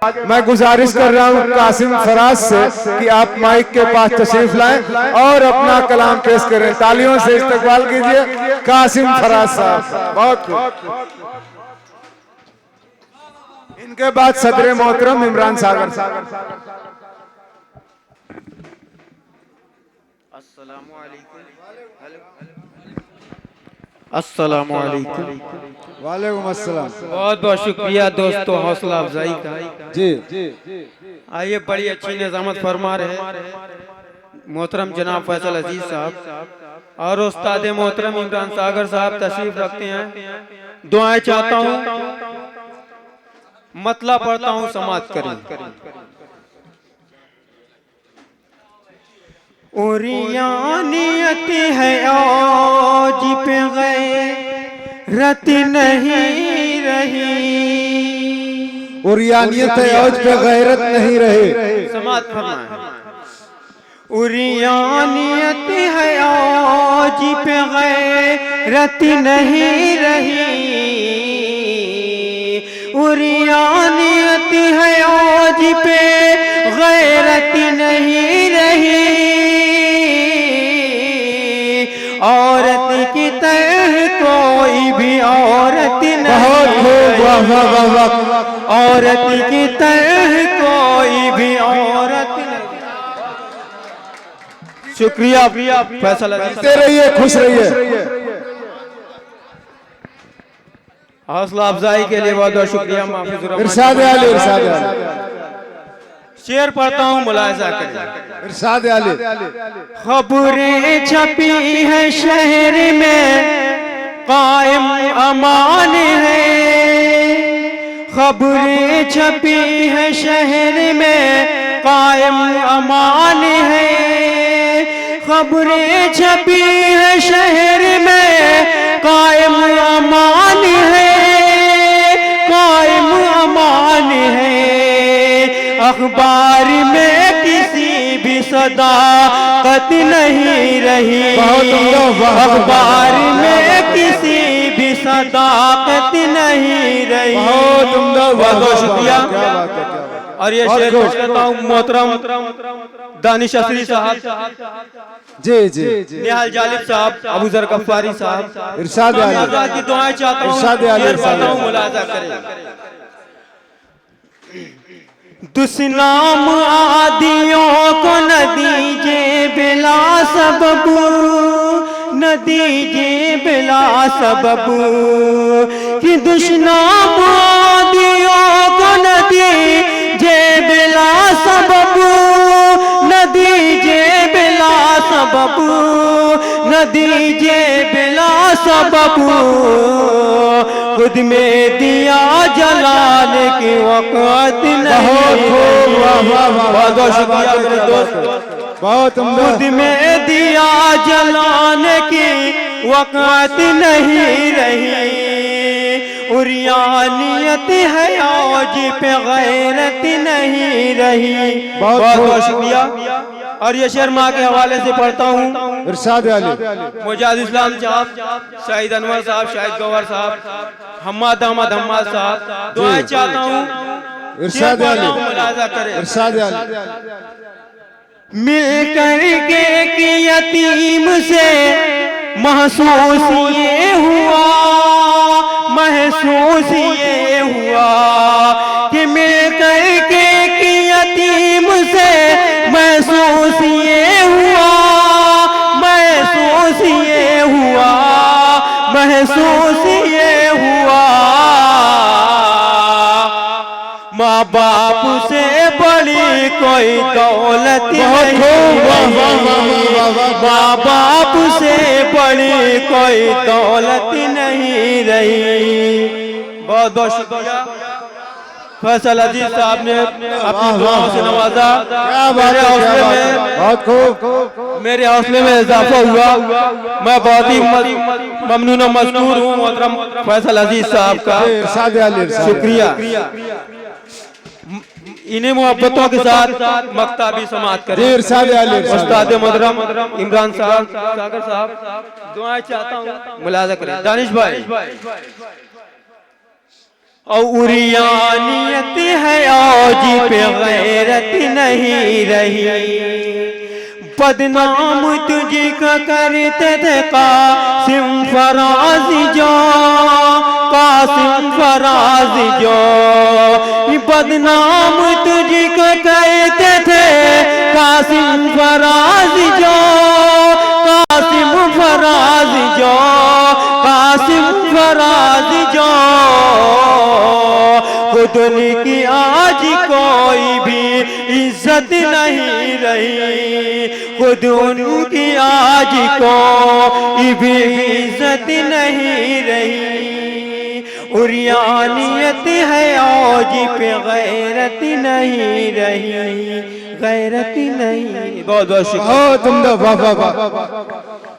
मैं गुजारिश कर रहा हूँ कासिम फराज से कि आप माइक के पास तशरीफ लाएं और अपना कलाम पेश करें। तालियों से इस्तकबाल कीजिए कासिम फराज साहब। बहुत इनके बाद सदर मोहतरम इमरान सागर साहब। अस्सलामु अलैकुम। वालेकुम अस्सलाम। बहुत बहुत शुक्रिया दोस्तों हौसला अफजाई का। जी आइए बड़ी अच्छी निजामत फरमा रहे मोहतरम जनाब फैसल अजीज साहब और उस्ताद मोहतरम इमरान सागर साहब तशरीफ रखते हैं। दुआएं चाहता हूँ, मतला पढ़ता हूँ, समाप्त करें। उरियानियत है आज पे गैरत नहीं रही। उरियानियत है आज पे गैरत नहीं रही। समाप्त फरमाएं। उरियानियत है आज पे गैरत नहीं रही। उरियानियत है आज पे गैरत नहीं रही। औरत की तरह कोई भी औरत नहीं। औरत की तरह कोई भी औरत नहीं। शुक्रिया फैसल रहिए, खुश रहिए। हौसला अफजाई के लिए बहुत बहुत शुक्रिया। माफी इरशाद आले, इरशाद आले। शेर पढ़ता हूँ, मुलाहिजा करें। इरशाद आले। खबरें छपी है शहर में कायम अमान है। खबरें छपी है शहर में कायम अमान है। खबरें छपी है शहर में कायम अमान है। कायम अमान है। अखबार में किसी भी सदाकत नहीं रही। अखबार में किसी भी सदाकत नहीं रही। बहुत शुक्रिया। और ये शेर पेश करता हूँ मोहतरम दानिश असरी साहब, जी जी, निहाल जालिब साहब, अबू जर गफ्फारी साहब। इरशाद आले की दुआएं चाहता हूँ, शेर पढ़ता हूँ, मुलाहिजा करें। दुश्नाम आदियों को न दीजिए बिला सबबू, न दीजिए बिला सबबू। कि दुश्नाम आदियों को न दीजिए बिला सबबू, न दीजिए बिला सबबू, न दीजिए बिला सबबू। खुद में दिया जलाने की वक़्त नहीं। बहुत शुक्रिया मेरे दोस्त। बहुत खुद में दिया जलाने की वक़्त नहीं रही। उरियानियत है आज पे गैरत नहीं रही। बहुत बहुत शुक्रिया। और ये शेर माँ के हवाले से पढ़ता हूँ। इरशाद आले। मुजाहिद इस्लाम साहब, शाहिद अनवर साहब, शाहिद गौहर साहब, हम्माद अहमद हम्माद साहब। दुआएं चाहता हूँ, इरशाद आले। मुलाहिजा करें। इरशाद आले। मिल करके कि यतीम से महसूस ये हुआ, महसूस ये हुआ। कि मिल करके कि यतीम से महसूस ये हुआ, महसूस ये हुआ, महसूस ये हुआ। माँ बाप से बड़ी कोई दौलत नहीं। माँ बाप से बड़ी कोई दौलत नहीं रही। बहुत बहुत शुक्रिया। फैसल अजीज साहब ने अपनी दुआओं से नवाजा। मेरे हौसले में इजाफा हुआ। मैं बहुत ही ममनून और मशकूर हूँ मोहतरम फैसल अजीज साहब का। शुक्रिया। इन्हीं मोहब्बतों के साथ मक्ता भी समाप्त करें। उस्ताद मोहतरम इमरान साहब सागर साहब दुआएं चाहता हूँ, मुलाहिजा करें। दानिश भाई। और उरियानियत है औजी पे गैरत नहीं रही। बदनाम तुझे का करते थे कासिम फराज जो, कासिम फराज जो। बदनाम तुझे का कहते थे कासिम फराज जो, कासिम फराज जो, कासिम फराज जो। खुद की आज कोई भी इज्जत नहीं रही, खुद उनकी आज कोई भी इज्जत नहीं रही। उरियानियत है औज पे गैरत नहीं रही, गैरत नहीं। बहुत बहुत शुक्रिया। तुम वाह वाह वाह।